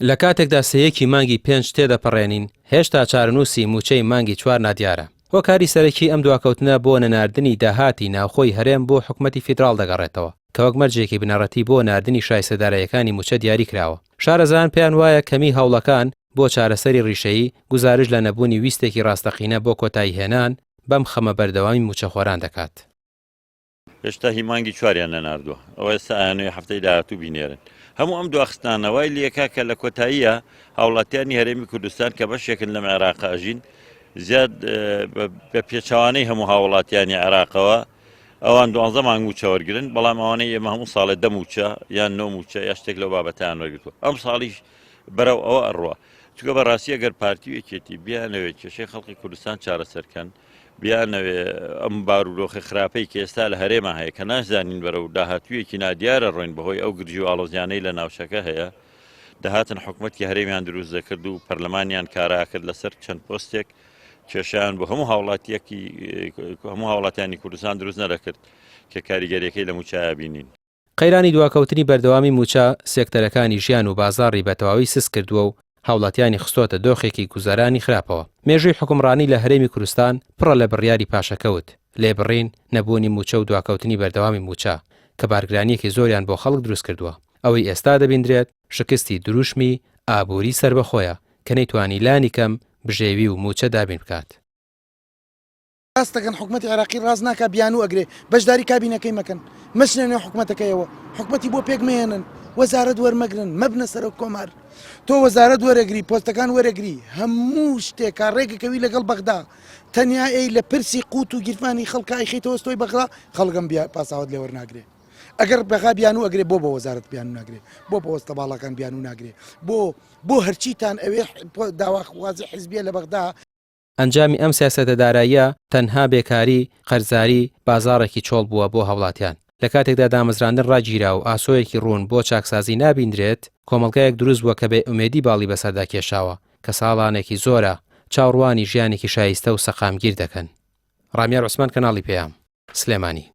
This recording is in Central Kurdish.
لە کاتێکدا سەیەکی مانگی 5 تێدەپەڕێنین هێشتا چارەنووسی موچەی مانگی 4 نادیارە. هۆکاری سەرەکی ئەم دواکەوتنە بۆ نەناردنی داهاتی ناوخۆی هەرێم بۆ حکومەتی فیدراڵ دەگەڕێتەوە کە وەک مەرجێکی بنەڕەتی بۆ ناردنی شایستەدارایەکانی موچە دیاری کراوە. شارەزان پێیان وایە کەمی هەوڵەکان بۆ چارەسەری ڕیشەیی گزارش لە نەبوونی ویستێکی ڕاستەقینە بۆ کۆتایی هێنان بەم خەمە بەردەوامی موچەخۆران دەکات. هێشتا هی مانگی 4یان نەناردووە، ئەوە ئێستا ئایانەوەی هەفتەی داهاتوو بینێرن. هەموو ئەم دواخستانەوەی لێکا کە لە کۆتاییە هاوڵاتیانی هەرێمی کوردستان کە بەشێکن لەم عێراق ئاژین زیاد بە پێچەوانەی هەموو هاوڵاتیانی عێراقەوە ئەوان 12 مانگ موچە وەرگرن، بەڵام ئەوانەی ئێمە هەموو ساڵێ 10 موچە یان 9 موچە یا شتێک لەو بابەتیان وەرگرتووە. ئەم ساڵیش بەرەو ئەوە ئەڕوە، چونکە بەڕاستی ئەگەر پارتیوێکێتی بیانەوێت کێشەی خەڵکی کوردستان چارەسەرکەن، بیانەوێ ئەم باورۆخی خراپەی کە ئێستا لە هەرێمە هەیە کە نازانین بەرەو داهاتوویەکی نادیارە ڕۆین بەهۆی ئەو گرجی و ئاڵۆزیانەی لە ناوچەکە هەیە، دەهاتن حکومەتی هەرێمیان دروست دەکرد و پەرلەمانیان کارا کرد لەسەر چەند پۆستێک کێشیان بۆ هەموو هاوڵاتیانی کوردستان دروست نەدەکرد کە کاریگەریەکەی لە موچایە بینین. قەیرانی دواکەوتنی بەردەوامی موچە سێکتەرەکانی ژیان و بازاڕی بە تەواوی سس کردووە و هاوڵاتیانی خستۆتە دۆخێکی گوزارانی خراپەوە. مێژووی حکومڕانی لە هەرێمی کوردستان پڕە لە بڕیاری پاشەکەوت لێبڕین نەبوونی موچە و دواکەوتنی بەردەوامی موچە کە بارگرانیەکی زۆریان بۆ خەڵک دروست کردووە. ئەوەی ئێستا دەبیندرێت شکستی دروشمی ئابووری سربەخۆیە کە نەیتوانی لانی کەم بژێوی و موچە دابین بکات. ڕاستەکەن حکومەتی عێراقی ڕاست ناکا بیان و ئەگرێ بەشداری کابینەکەی مەکەن مەچنێنێ حکومەتەکەیەوە حکومەتی بۆ پێک مێنن وەزارەت وەرمەگرن مەبنە سەر کۆمار تۆ وەزارەت وەرەگری پۆستەکان وەرەگری هەموو شتێکا ڕێگەکەوی لەگەڵ بەغدا تەنیا ئەی لە پرسی قوت و گیرفانی خەڵکای خەیتەوە ستۆی بەغدا خەڵگەم پاساوت لێ وەرناگرێ ئەگەر بەغا بیان و ئەگرێ بۆ وەزارەت بیان و ناگرێ بۆ پۆستە باڵەکان بیان و ناگرێ بۆ هەرچیتان ئەوێ داواخوازی حیزبیە لە بەغدا. ئەنجامی ئەم سیاسەتە داراییە تەنها بێکاری قەرزاری بازاڕێکی چۆڵ بووە بۆ هەوڵاتیان. لە کاتێکدا دامەزراندن ڕاگیرا و ئاسۆیەکی ڕوون بۆ چاکسازی نابیندرێت کۆمەڵگەیەک دروست بووە کە بێ ئومێدی باڵی بەسەردا کێشاوە کە ساڵانێکی زۆرە چاوڕوانی ژیانێکی شایستە و سەقامگیر دەکەن. ڕامیار عوسمان کەناڵی پێیام سلێمانی.